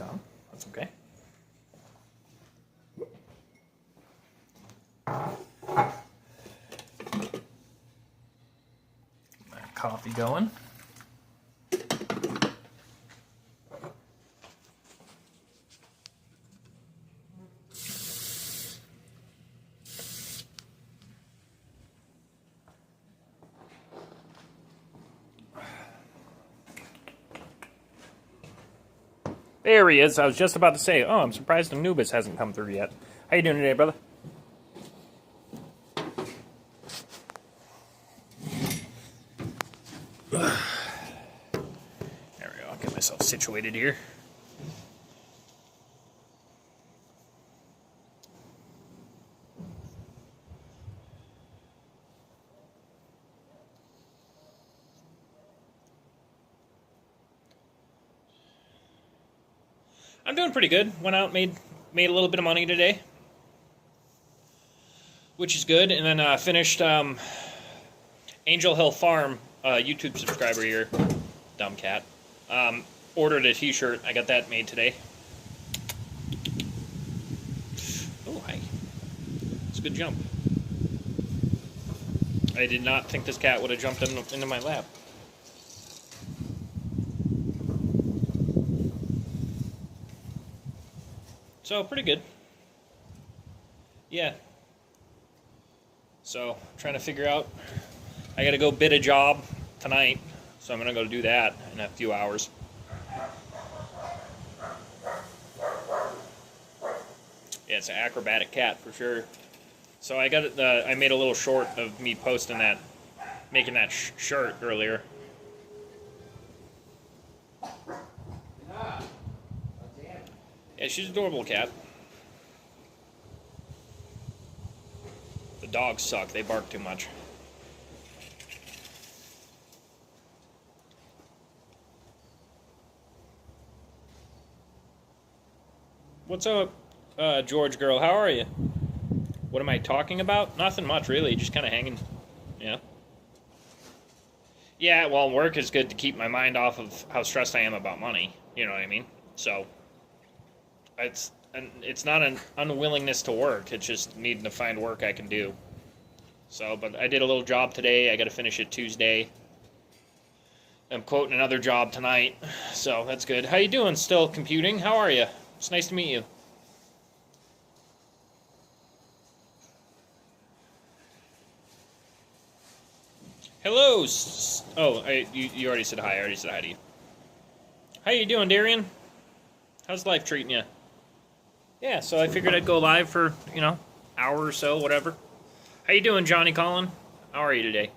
done. That's okay. Coffee going. There he is. I was just about to say, oh, I'm surprised Anubis hasn't come through yet. How you doing today, brother? There we go. I'll get myself situated here. I'm doing pretty good. Went out, made a little bit of money today, which is good. And then finished Angel Hill Farm, YouTube subscriber here, dumb cat. Ordered a t-shirt. I got that made today. Oh, hi. It's a good jump. I did not think this cat would have jumped into my lap. So, pretty good. Yeah. So, trying to figure out, I gotta go bid a job tonight, so I'm gonna go do that in a few hours. Yeah, it's an acrobatic cat for sure. So I got I made a little short of me posting that, making that shirt earlier. Yeah, she's an adorable cat. The dogs suck. They bark too much. What's up, George girl? How are you? What am I talking about? Nothing much, really. Just kind of hanging. Yeah. Yeah, well, work is good to keep my mind off of how stressed I am about money. You know what I mean? So, it's not an unwillingness to work. It's just needing to find work I can do. So, but I did a little job today. I got to finish it Tuesday. I'm quoting another job tonight. So, that's good. How you doing? Still computing? How are you? It's nice to meet you. Hello. Oh, you already said hi. I already said hi to you. How you doing, Darian? How's life treating you? Yeah, so I figured I'd go live for, hour or so, whatever. How you doing, Johnny Collin? How are you today?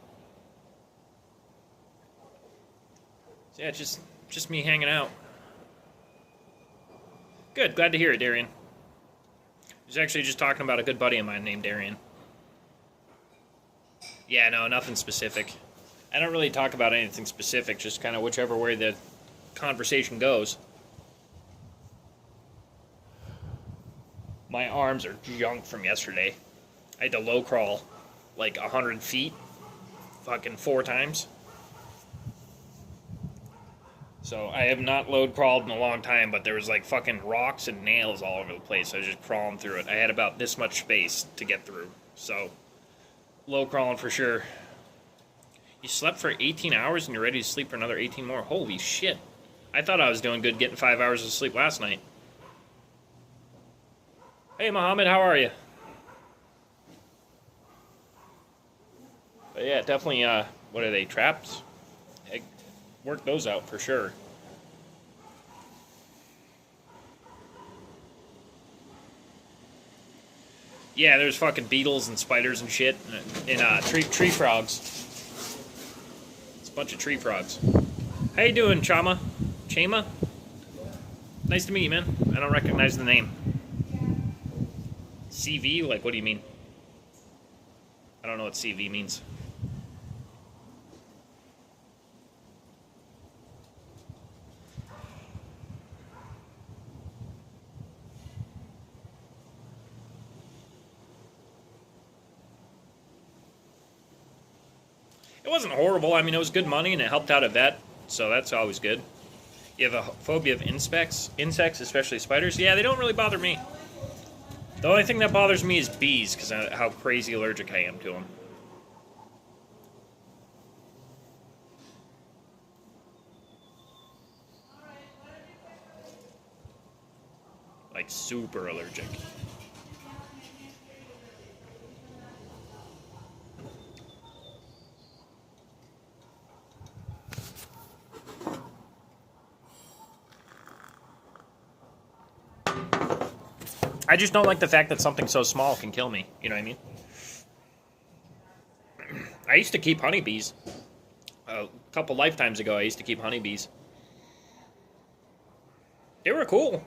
So yeah, just me hanging out. Good, glad to hear it, Darian. I was actually just talking about a good buddy of mine named Darian. Yeah, no, nothing specific. I don't really talk about anything specific, just kind of whichever way the conversation goes. My arms are junk from yesterday. I had to low crawl like 100 feet, fucking 4 times. So I have not load crawled in a long time, but there was like fucking rocks and nails all over the place. I was just crawling through it. I had about this much space to get through. So, low crawling for sure. You slept for 18 hours and you're ready to sleep for another 18 more? Holy shit. I thought I was doing good getting 5 hours of sleep last night. Hey, Mohammed, how are you? But yeah, definitely, what are they, traps? I worked those out for sure. Yeah, there's fucking beetles and spiders and shit, and tree frogs. It's a bunch of tree frogs. How you doing, Chama? Chama? Nice to meet you, man. I don't recognize the name. CV? Like, what do you mean? I don't know what CV means. It wasn't horrible. I mean, it was good money, and it helped out a vet, so that's always good. You have a phobia of insects, especially spiders? Yeah, they don't really bother me. The only thing that bothers me is bees, because of how crazy allergic I am to them. Like, super allergic. I just don't like the fact that something so small can kill me. You know what I mean? I used to keep honeybees. A couple lifetimes ago, I used to keep honeybees. They were cool.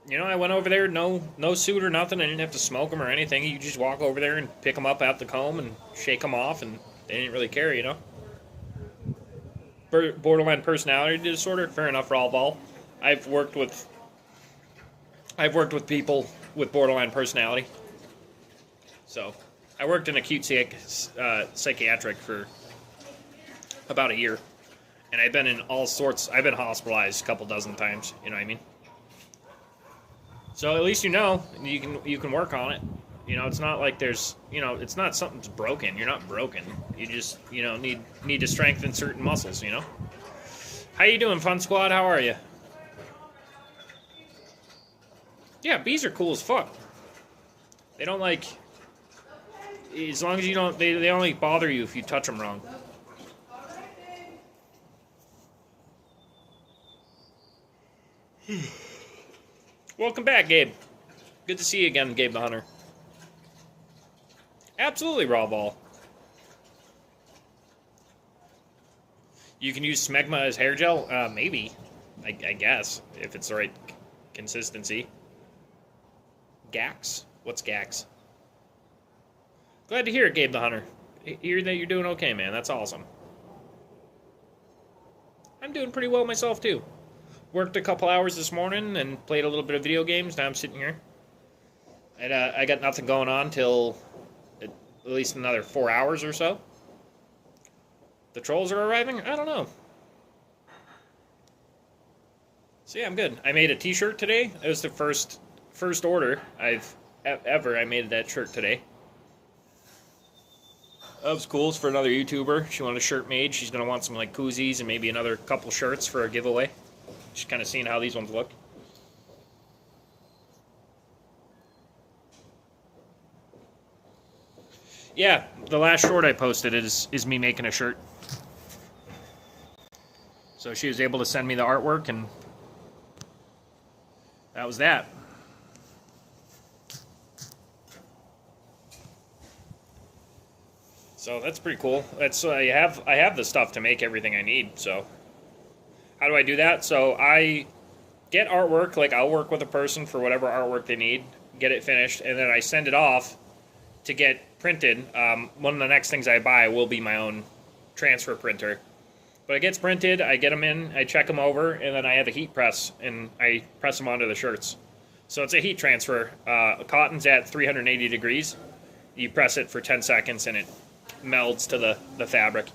You know, I went over there, no suit or nothing. I didn't have to smoke them or anything. You just walk over there and pick them up out the comb and shake them off, and they didn't really care, you know? Borderline personality disorder, fair enough, raw ball. I've worked with people with borderline personality. So, I worked in acute psychiatric for about a year, and I've been in all sorts. I've been hospitalized a couple dozen times. You know what I mean? So at least you know you can work on it. You know, it's not like there's, you know, it's not something's broken. You're not broken. You just, you know, need to strengthen certain muscles. You know. How you doing, Fun Squad? How are you? Yeah, bees are cool as fuck. They don't like, as long as you don't, they only bother you if you touch them wrong. Welcome back, Gabe. Good to see you again, Gabe the Hunter. Absolutely, raw ball. You can use smegma as hair gel? Maybe. I guess, if it's the right consistency. Gax? What's Gax? Glad to hear it, Gabe the Hunter. Hear that you're doing okay, man. That's awesome. I'm doing pretty well myself, too. Worked a couple hours this morning and played a little bit of video games. Now I'm sitting here. And I got nothing going on till at least another 4 hours or so. The trolls are arriving? I don't know. So yeah, I'm good. I made a t-shirt today. It was the first order I've ever. I made that shirt today. That was cool. It's for another YouTuber. She wanted a shirt made. She's going to want some like koozies and maybe another couple shirts for a giveaway. Just kind of seeing how these ones look. Yeah, the last short I posted is me making a shirt. So she was able to send me the artwork, and that was that. So that's pretty cool. That's I have the stuff to make everything I need. So how do I do that? So I get artwork. Like I'll work with a person for whatever artwork they need, get it finished, and then I send it off to get printed. One of the next things I buy will be my own transfer printer. But it gets printed, I get them in, I check them over, and then I have a heat press, and I press them onto the shirts. So it's a heat transfer. Cotton's at 380 degrees. You press it for 10 seconds, and it melds to the fabric.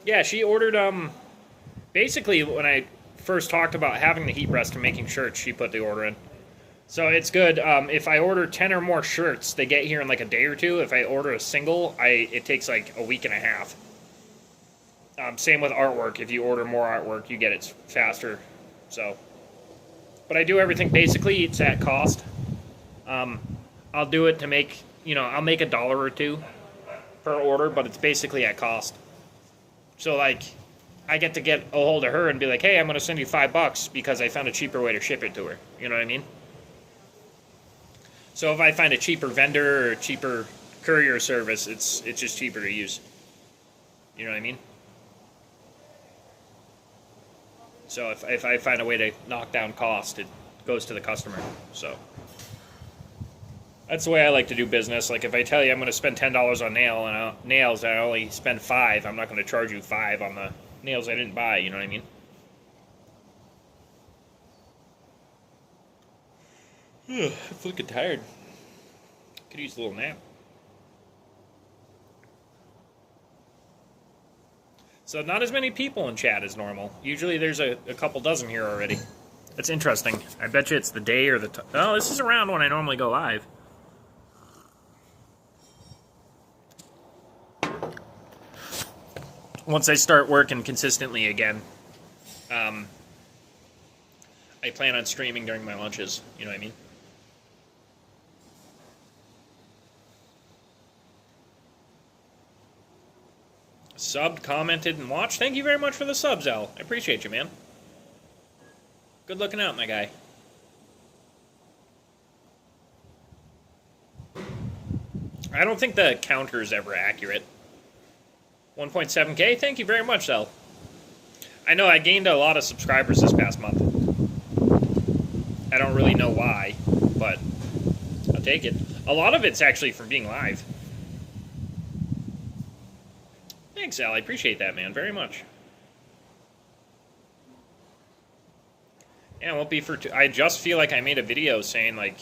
Yeah, she ordered, basically, when I first talked about having the heat press to making shirts, she put the order in. So it's good. If I order 10 or more shirts, they get here in like a day or two. If I order a single, it takes like a week and a half. Same with artwork. If you order more artwork, you get it faster. So, but I do everything basically. It's at cost. I'll do it to make, I'll make $1 or $2 per order, but it's basically at cost. So like, I get to get a hold of her and be like, hey, I'm going to send you $5 because I found a cheaper way to ship it to her. You know what I mean? So if I find a cheaper vendor or a cheaper courier service, it's just cheaper to use. You know what I mean? So if I find a way to knock down cost, it goes to the customer. So that's the way I like to do business. Like if I tell you I'm going to spend $10 on nails and I only spend $5, I'm not going to charge you $5 on the nails I didn't buy. You know what I mean? I'm fucking tired. Could use a little nap. So not as many people in chat as normal. Usually there's a couple dozen here already. That's interesting. I bet you it's the day or the... Oh, this is around when I normally go live. Once I start working consistently again, I plan on streaming during my lunches. You know what I mean? Subbed, commented, and watched. Thank you very much for the subs, Al. I appreciate you, man. Good looking out, my guy. I don't think the counter is ever accurate. 1.7K? Thank you very much, Al. I know I gained a lot of subscribers this past month. I don't really know why, but I'll take it. A lot of it's actually from being live. Thanks, Al. I appreciate that, man, very much. Yeah, it won't be for... I just feel like I made a video saying, like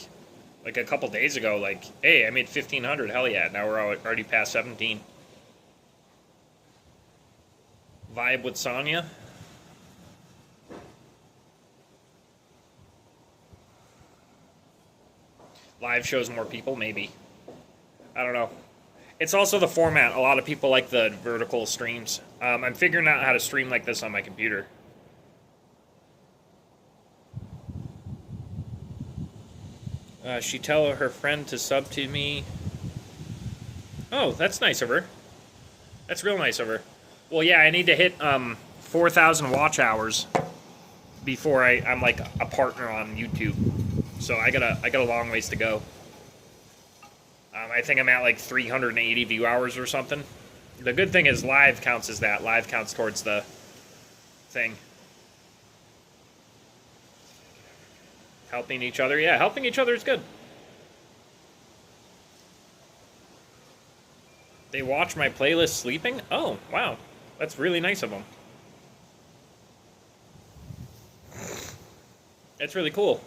a couple days ago, like, hey, I made 1,500, hell yeah. Now we're already past 17. Vibe with Sonya. Live shows more people, maybe. I don't know. It's also the format. A lot of people like the vertical streams. I'm figuring out how to stream like this on my computer. She tell her friend to sub to me. Oh, that's nice of her. That's real nice of her. Well, yeah, I need to hit 4,000 watch hours before I'm like a partner on YouTube. So I got a long ways to go. I think I'm at like 380 view hours or something. The good thing is live counts as that. Live counts towards the thing. Helping each other. Yeah, helping each other is good. They watch my playlist sleeping? Oh, wow. That's really nice of them. That's really cool.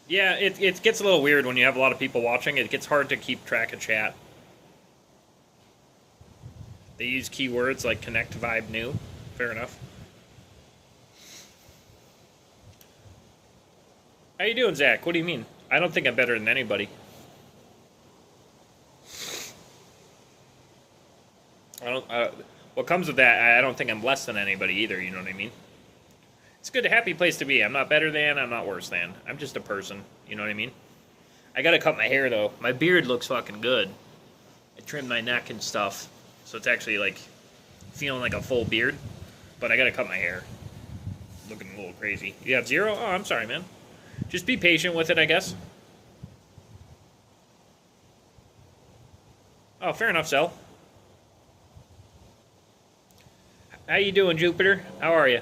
Yeah, it gets a little weird when you have a lot of people watching. It gets hard to keep track of chat. They use keywords like connect, vibe, new. Fair enough. How you doing, Zach? What do you mean? I don't think I'm better than anybody. What comes with that, I don't think I'm less than anybody either, you know what I mean? It's a good, happy place to be. I'm not better than, I'm not worse than. I'm just a person, you know what I mean? I gotta cut my hair, though. My beard looks fucking good. I trimmed my neck and stuff, so it's actually, like, feeling like a full beard. But I gotta cut my hair. Looking a little crazy. You have 0? Oh, I'm sorry, man. Just be patient with it, I guess. Oh, fair enough, Sel. How you doing, Jupiter? How are you?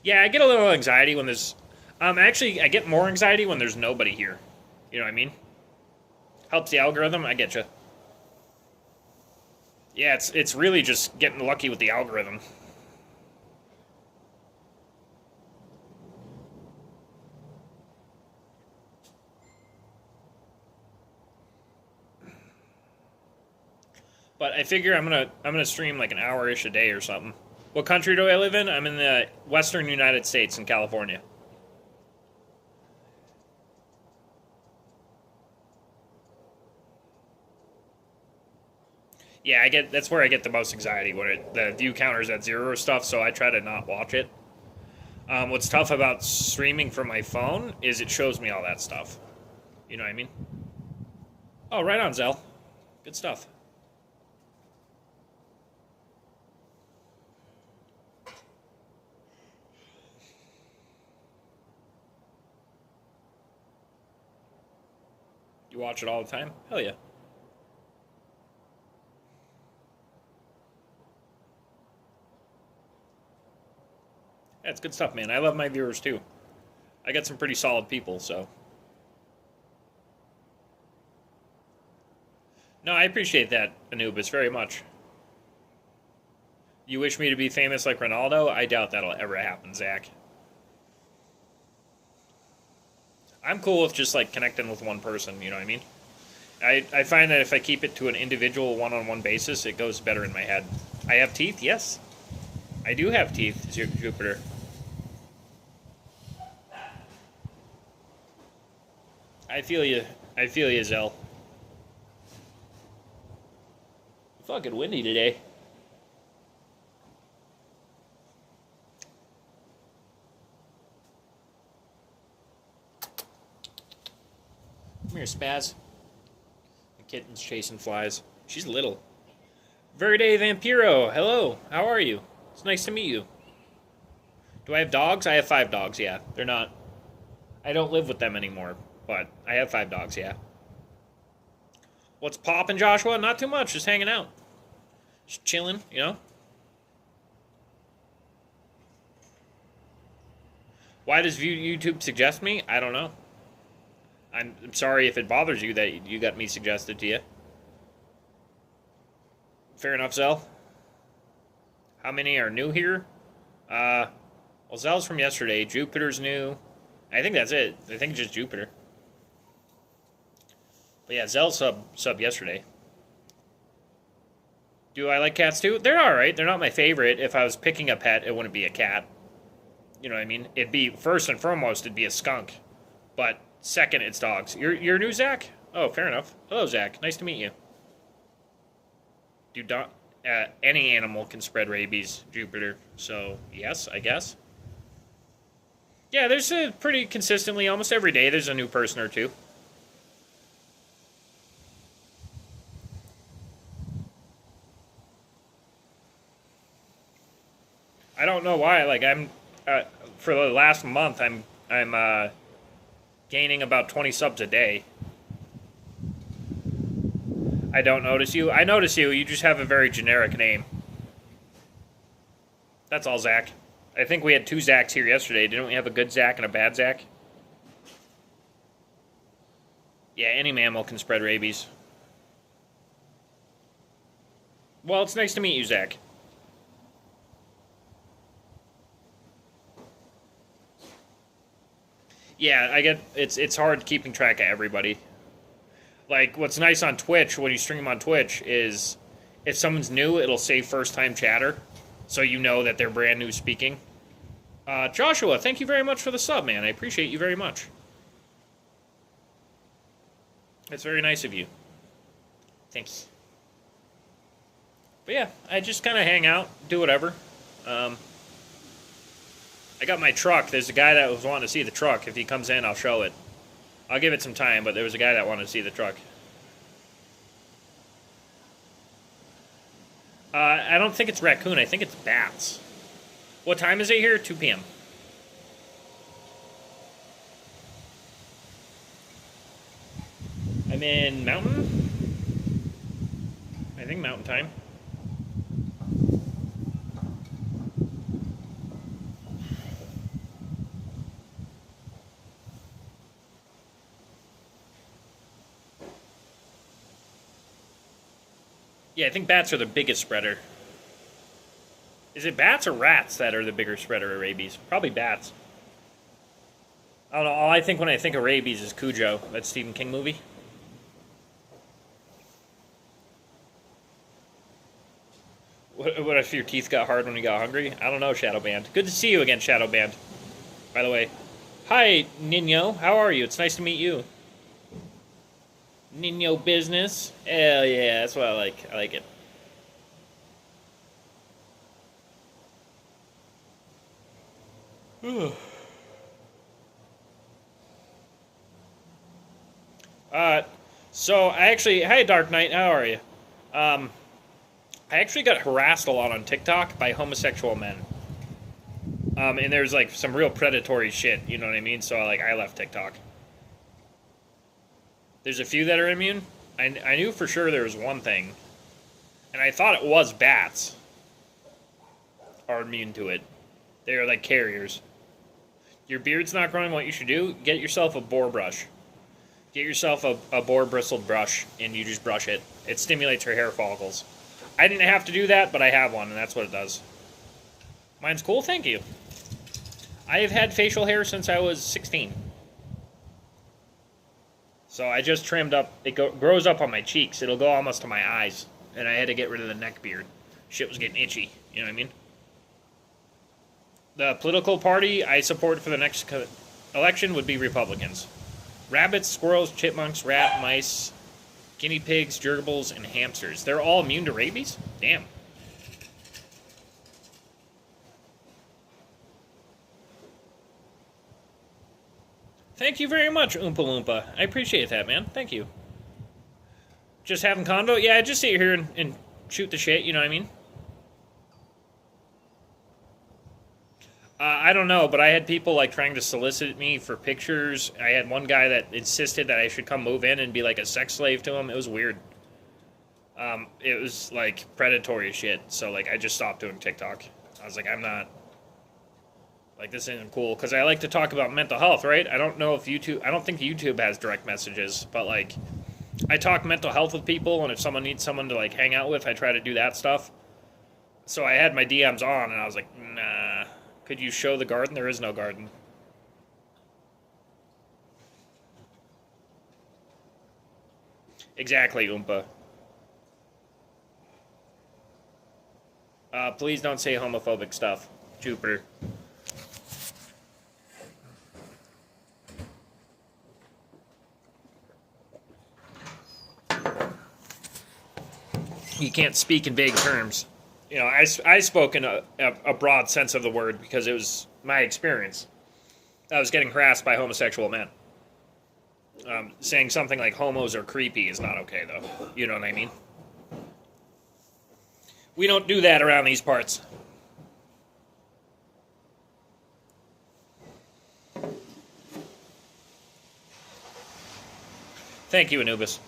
Yeah, I get a little anxiety when there's... actually, I get more anxiety when there's nobody here. You know what I mean? Helps the algorithm, I get you. Yeah, it's really just getting lucky with the algorithm. But I figure I'm gonna stream like an hour-ish a day or something. What country do I live in? I'm in the western United States in California. Yeah, that's where I get the most anxiety when the view counter's at 0 or stuff, so I try to not watch it. What's tough about streaming from my phone is it shows me all that stuff. You know what I mean? Oh, right on, Zell. Good stuff. You watch it all the time? Hell yeah. That's good stuff, man. I love my viewers, too. I got some pretty solid people, so... No, I appreciate that, Anubis, very much. You wish me to be famous like Ronaldo? I doubt that'll ever happen, Zach. I'm cool with just like connecting with one person, you know what I mean? I find that if I keep it to an individual one-on-one basis, it goes better in my head. I have teeth, yes. I do have teeth, Jupiter. I feel you. I feel you, Zell. Fucking windy today. Come here, Spaz. The kitten's chasing flies. She's little. Verde Vampiro, hello. How are you? It's nice to meet you. Do I have dogs? I have 5 dogs, yeah. They're not... I don't live with them anymore, but I have 5 dogs, yeah. What's poppin', Joshua? Not too much, just hanging out. Just chilling, you know? Why does YouTube suggest me? I don't know. I'm sorry if it bothers you that you got me suggested to you. Fair enough, Zell. How many are new here? Well, Zell's from yesterday. Jupiter's new. I think that's it. I think it's just Jupiter. But yeah, Zell sub yesterday. Do I like cats too? They're alright. They're not my favorite. If I was picking a pet, it wouldn't be a cat. You know what I mean? It'd be, first and foremost, it'd be a skunk. But second, it's dogs. You're new, Zach? Oh, fair enough. Hello, Zach. Nice to meet you. Any animal can spread rabies, Jupiter. So, yes, I guess. Yeah, there's pretty consistently, almost every day, there's a new person or two. I don't know why. Like, I'm for the last month, I'm gaining about 20 subs a day. I don't notice you. I notice you. You just have a very generic name. That's all, Zach. I think we had 2 Zachs here yesterday. Didn't we have a good Zach and a bad Zach? Yeah, any mammal can spread rabies. Well, it's nice to meet you, Zach. Yeah, I get it's hard keeping track of everybody. Like, what's nice on Twitch, when you stream on Twitch, is if someone's new, it'll say first-time chatter, so you know that they're brand new speaking. Joshua, thank you very much for the sub, man. I appreciate you very much. It's very nice of you. Thanks. But yeah, I just kind of hang out, do whatever. I got my truck. There's a guy that was wanting to see the truck. If he comes in, I'll show it. I'll give it some time, but there was a guy that wanted to see the truck. I don't think it's raccoon. I think it's bats. What time is it here? 2 p.m. I'm in Mountain? I think Mountain time. Yeah, I think bats are the biggest spreader. Is it bats or rats that are the bigger spreader of rabies? Probably bats. I don't know. All I think when I think of rabies is Cujo, that Stephen King movie. What if your teeth got hard when you got hungry? I don't know, Shadowband. Good to see you again, Shadowband. By the way. Hi, Nino. How are you? It's nice to meet you. Nino business. Hell yeah, that's what I like. I like it. So I actually, hey Dark Knight, how are you? I actually got harassed a lot on TikTok by homosexual men. And there's like some real predatory shit, you know what I mean? So I left TikTok. There's a few that are immune. I knew for sure there was one thing. And I thought it was bats are immune to it. They are like carriers. Your beard's not growing. What you should do, get yourself a boar brush. Get yourself a boar bristled brush and you just brush it. It stimulates your hair follicles. I didn't have to do that, but I have one, and that's what it does. Mine's cool, thank you. I have had facial hair since I was 16. So I just trimmed up. It grows up on my cheeks. It'll go almost to my eyes. And I had to get rid of the neck beard. Shit was getting itchy. You know what I mean? The political party I support for the next election would be Republicans. Rabbits, squirrels, chipmunks, rat, mice, guinea pigs, gerbils, and hamsters. They're all immune to rabies? Damn. Thank you very much, Oompa Loompa. I appreciate that, man. Thank you. Just having condo? Yeah, just sit here and shoot the shit, you know what I mean? I don't know, but I had people like trying to solicit me for pictures. I had one guy that insisted that I should come move in and be like a sex slave to him. It was weird. It was like predatory shit. So like I just stopped doing TikTok. I was like, I'm not. Like, this isn't cool, because I like to talk about mental health, right? I don't know if YouTube, I don't think YouTube has direct messages, but, like, I talk mental health with people, and if someone needs someone to, like, hang out with, I try to do that stuff. So I had my DMs on, and I was like, nah, could you show the garden? There is no garden. Exactly, Oompa. Please don't say homophobic stuff, Jupiter. You can't speak in vague terms. You know, I spoke in a broad sense of the word because it was my experience. I was getting harassed by homosexual men. Saying something like homos are creepy is not okay, though. You know what I mean? We don't do that around these parts. Thank you, Anubis.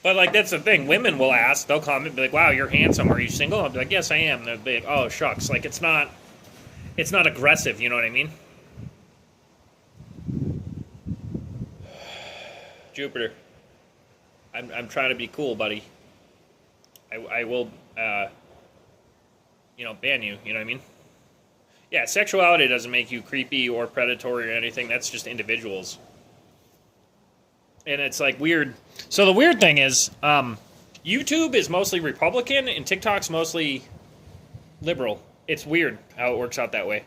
But, like, that's the thing. Women will ask. They'll comment, be like, wow, you're handsome. Are you single? I'll be like, yes, I am. They'll be like, oh, shucks. Like, it's not aggressive. You know what I mean? Jupiter. I'm trying to be cool, buddy. I will, you know, ban you. You know what I mean? Yeah, sexuality doesn't make you creepy or predatory or anything. That's just individuals. And it's like weird. So the weird thing is, YouTube is mostly Republican and TikTok's mostly liberal. It's weird how it works out that way.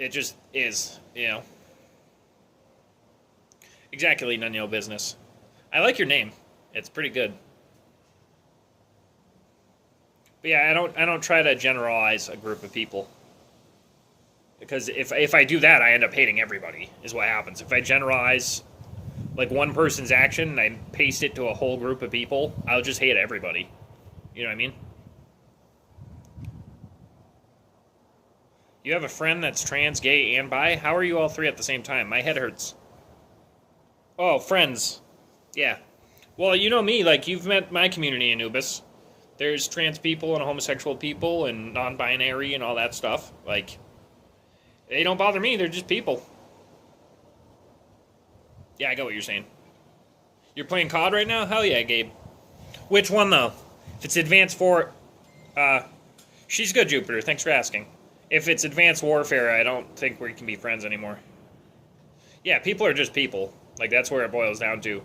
It just is, you know. Exactly, none of your business. I like your name. It's pretty good. But yeah, I don't try to generalize a group of people. Because if I do that, I end up hating everybody, is what happens. If I generalize, like, one person's action and I paste it to a whole group of people, I'll just hate everybody. You know what I mean? You have a friend that's trans, gay, and bi? How are you all three at the same time? My head hurts. Oh, friends. Yeah. Well, you know me, like, you've met my community, Anubis. There's trans people and homosexual people and non-binary and all that stuff. Like, they don't bother me, they're just people. Yeah, I get what you're saying. You're playing COD right now? Hell yeah, Gabe. Which one, though? If it's Advanced she's good, Jupiter, thanks for asking. If it's Advanced Warfare, I don't think we can be friends anymore. Yeah, people are just people. Like, that's where it boils down to.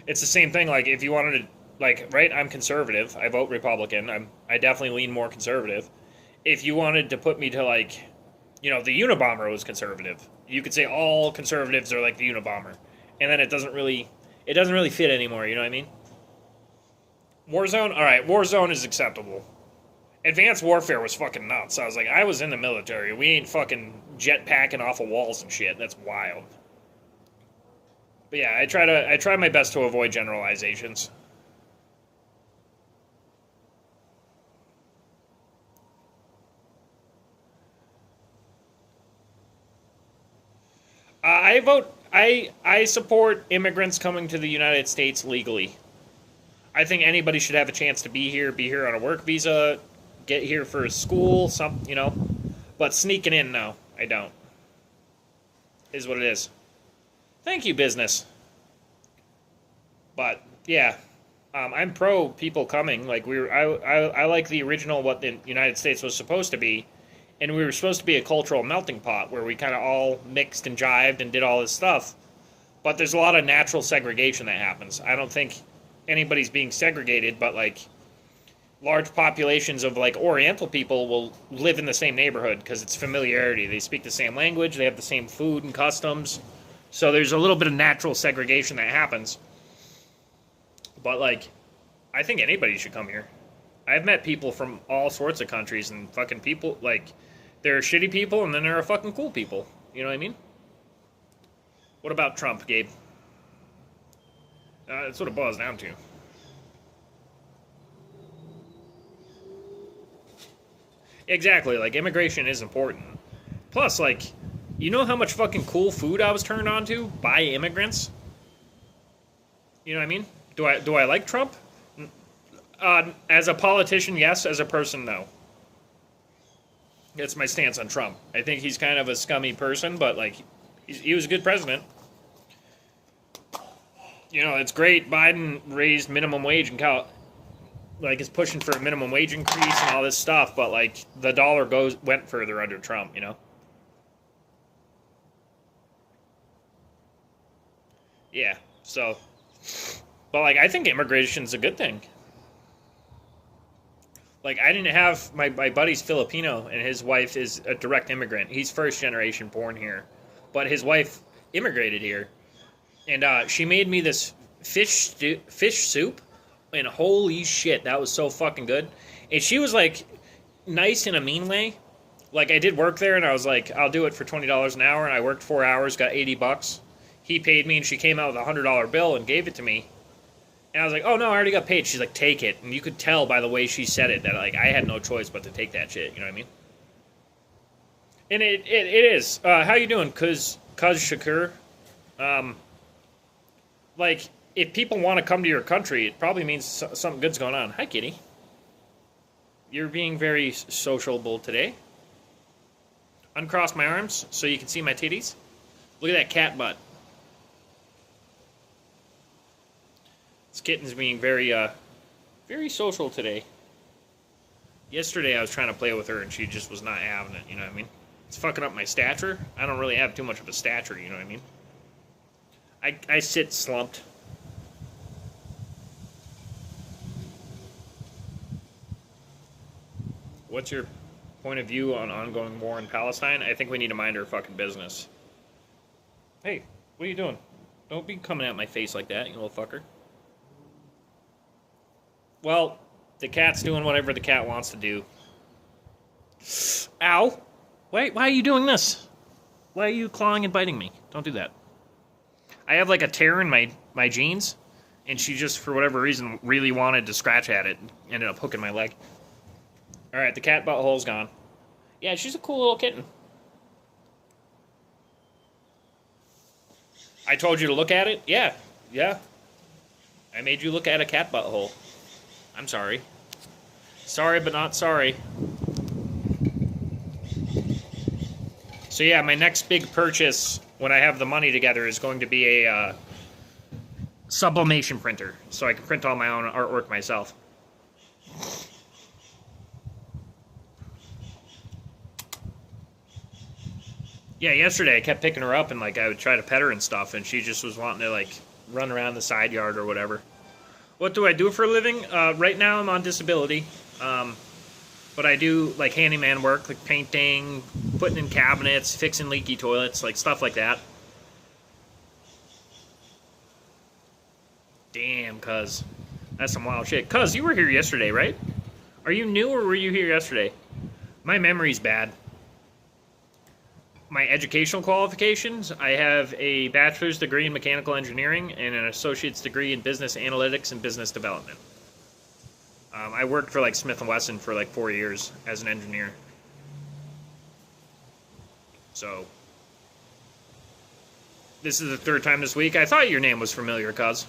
It's the same thing, like, if you wanted to, like, right, I'm conservative. I vote Republican. I definitely lean more conservative. If you wanted to put me to, like, you know, the Unabomber was conservative. You could say all conservatives are like the Unabomber. And then it doesn't really fit anymore, you know what I mean? Warzone? Alright, Warzone is acceptable. Advanced Warfare was fucking nuts. I was like, I was in the military. We ain't fucking jetpacking off of walls and shit. That's wild. But yeah, I try my best to avoid generalizations. I support immigrants coming to the United States legally. I think anybody should have a chance to be here on a work visa, get here for school, but sneaking in, no, I don't. Is what it is. Thank you, business. But yeah, I'm pro people coming. Like I like the original what the United States was supposed to be, and we were supposed to be a cultural melting pot where we kind of all mixed and jived and did all this stuff. But there's a lot of natural segregation that happens. I don't think anybody's being segregated, but like large populations of like Oriental people will live in the same neighborhood because it's familiarity. They speak the same language, they have the same food and customs. So there's a little bit of natural segregation that happens. But like, I think anybody should come here. I've met people from all sorts of countries, and fucking people, like, there are shitty people and then there are fucking cool people. You know what I mean? What about Trump, Gabe? That's what it boils down to. Exactly, like, immigration is important. Plus, like, you know how much fucking cool food I was turned on to by immigrants? You know what I mean? Do I like Trump? As a politician, yes. As a person, no. That's my stance on Trump. I think he's kind of a scummy person, but, like, he was a good president. You know, it's great. Biden raised minimum wage and is pushing for a minimum wage increase and all this stuff, but like the dollar went further under Trump, you know. Yeah. So, but like I think immigration's a good thing. Like I didn't have my buddy's Filipino and his wife is a direct immigrant. He's first generation born here, but his wife immigrated here. And she made me this fish soup, and holy shit, that was so fucking good. And she was like nice in a mean way. Like I did work there, and I was like, I'll do it for $20 an hour, and I worked 4 hours, got $80. He paid me, and she came out with a $100 bill and gave it to me. And I was like, oh no, I already got paid. She's like, take it, and you could tell by the way she said it that like I had no choice but to take that shit. You know what I mean? And it is. How you doing, Cuz Shakur? Like, if people want to come to your country, it probably means something good's going on. Hi, kitty. You're being very sociable today. Uncross my arms so you can see my titties. Look at that cat butt. This kitten's being very, very social today. Yesterday I was trying to play with her and she just was not having it, you know what I mean? It's fucking up my stature. I don't really have too much of a stature, you know what I mean? I sit slumped. What's your point of view on ongoing war in Palestine? I think we need to mind our fucking business. Hey, what are you doing? Don't be coming at my face like that, you little fucker. Well, the cat's doing whatever the cat wants to do. Ow! Why are you doing this? Why are you clawing and biting me? Don't do that. I have like a tear in my jeans, and she just, for whatever reason, really wanted to scratch at it and ended up hooking my leg. Alright, the cat butthole's gone. Yeah, she's a cool little kitten. I told you to look at it? Yeah. I made you look at a cat butthole. I'm sorry. Sorry, but not sorry. So yeah, my next big purchase, when I have the money together, is going to be a sublimation printer, so I can print all my own artwork myself. Yeah, yesterday I kept picking her up and like I would try to pet her and stuff, and she just was wanting to like run around the side yard or whatever. What do I do for a living? Right now I'm on disability, but I do like handyman work, like painting, putting in cabinets, fixing leaky toilets, like stuff like that. Damn, cuz. That's some wild shit. Cuz, you were here yesterday, right? Are you new or were you here yesterday? My memory's bad. My educational qualifications, I have a bachelor's degree in mechanical engineering and an associate's degree in business analytics and business development. I worked for like Smith & Wesson for like 4 years as an engineer. So, this is the third time this week. I thought your name was familiar, cuz.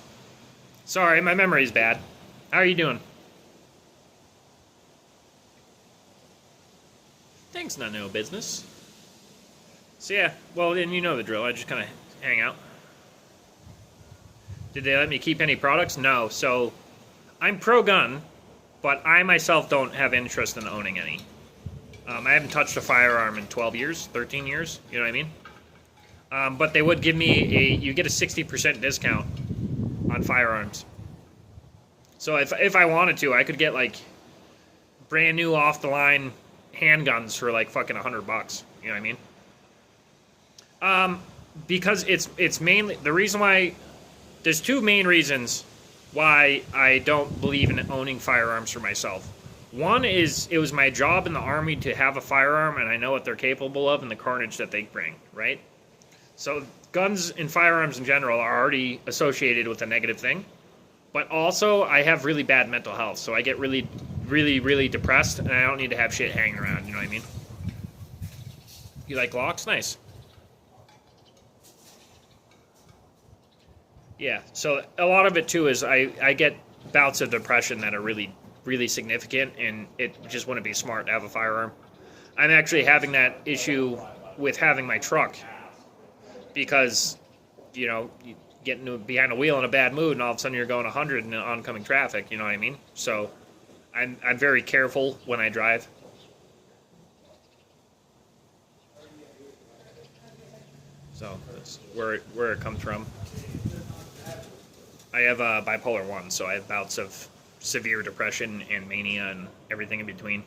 Sorry, my memory's bad. How are you doing? Thanks, not no business. So yeah, well, then you know the drill. I just kind of hang out. Did they let me keep any products? No. So I'm pro-gun, but I myself don't have interest in owning any. I haven't touched a firearm in 12 years, 13 years, you know what I mean? But they would give me you get a 60% discount on firearms. So if I wanted to, I could get like brand new off-the-line handguns for like fucking $100, you know what I mean? Because it's mainly, the reason why, there's two main reasons why I don't believe in owning firearms for myself. One is, it was my job in the Army to have a firearm, and I know what they're capable of and the carnage that they bring, right? So guns and firearms in general are already associated with a negative thing. But also, I have really bad mental health, so I get really, really, really depressed, and I don't need to have shit hanging around, you know what I mean? You like Glocks? Nice. Yeah, so a lot of it, too, is I get bouts of depression that are really, really significant, and it just wouldn't be smart to have a firearm. I'm actually having that issue with having my truck, because, you know, you get behind a wheel in a bad mood, and all of a sudden you're going 100 in oncoming traffic, you know what I mean? So I'm very careful when I drive. So that's where it comes from. I have bipolar 1, so I have bouts of severe depression and mania and everything in between.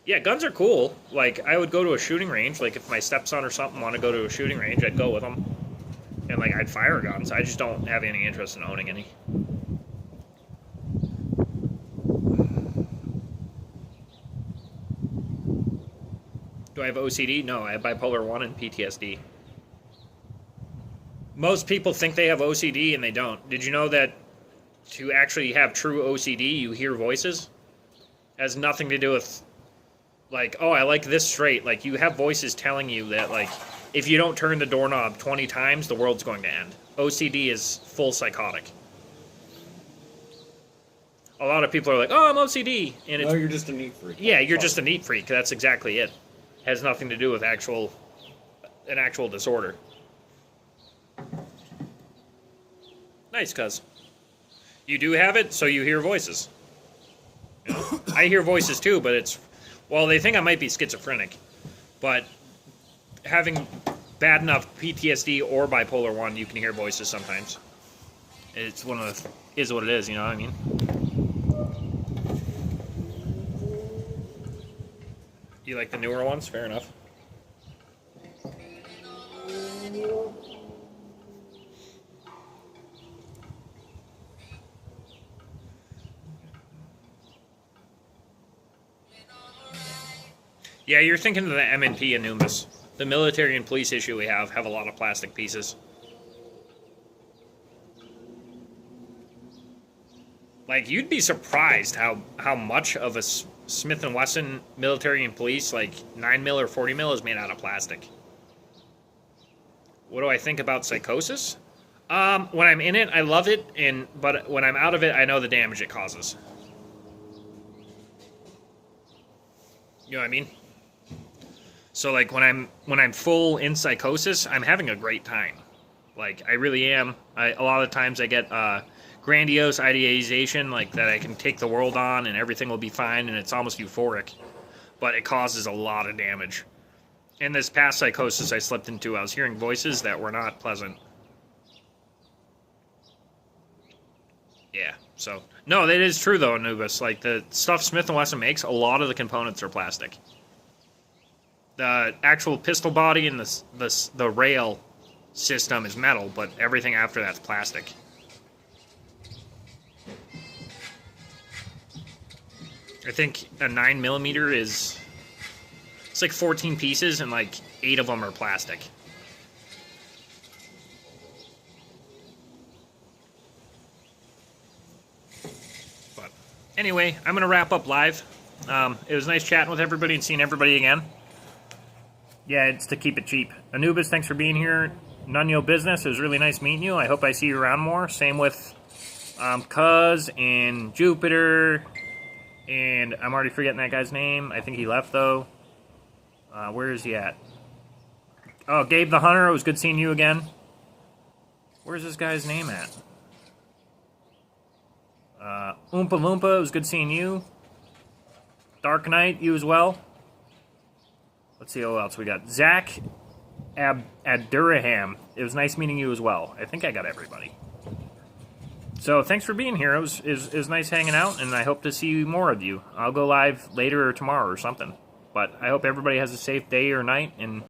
Yeah, guns are cool. Like, I would go to a shooting range. Like, if my stepson or something want to go to a shooting range, I'd go with them. And, like, I'd fire guns. I just don't have any interest in owning any. Do I have OCD? No, I have bipolar 1 and PTSD. Most people think they have OCD and they don't. Did you know that to actually have true OCD, you hear voices? It has nothing to do with, like, oh, I like this straight. Like, you have voices telling you that, like, if you don't turn the doorknob 20 times, the world's going to end. OCD is full psychotic. A lot of people are like, oh, I'm OCD. And it's, no, you're just a neat freak. Yeah, you're just a neat freak. That's exactly it. Has nothing to do with an actual disorder. Nice, cuz. You do have it, so you hear voices. You know? I hear voices too, but it's... Well, they think I might be schizophrenic. But having bad enough PTSD or bipolar 1, you can hear voices sometimes. It's one of the... Is what it is, you know what I mean? You like the newer ones? Fair enough. Yeah, you're thinking of the M&P Anubis. The military and police issue we have a lot of plastic pieces. Like, you'd be surprised how much of a Smith & Wesson military and police, like 9mm or 40mm, is made out of plastic. What do I think about Psychosis? When I'm in it, I love it, but when I'm out of it, I know the damage it causes. You know what I mean? So, like, when I'm full in Psychosis, I'm having a great time. Like, I really am. A lot of times I get grandiose idealization, like that I can take the world on and everything will be fine, and it's almost euphoric. But it causes a lot of damage. In this past Psychosis I slipped into, I was hearing voices that were not pleasant. Yeah, so... No, that is true, though, Anubis. Like, the stuff Smith & Wesson makes, a lot of the components are plastic. The actual pistol body and the rail system is metal, but everything after that's plastic. I think a 9mm is... It's like 14 pieces, and like 8 of them are plastic. But anyway, I'm going to wrap up live. It was nice chatting with everybody and seeing everybody again. Yeah, it's to keep it cheap. Anubis, thanks for being here. None Yo Business, it was really nice meeting you. I hope I see you around more. Same with Cuz and Jupiter. And I'm already forgetting that guy's name. I think he left, though. Where is he at? Oh, Gabe the Hunter, it was good seeing you again. Where's this guy's name at? Oompa Loompa, it was good seeing you. Dark Knight, you as well. Let's see who else we got. Zach Abdurraham, it was nice meeting you as well. I think I got everybody. So thanks for being here. It was nice hanging out, and I hope to see more of you. I'll go live later or tomorrow or something. But I hope everybody has a safe day or night, and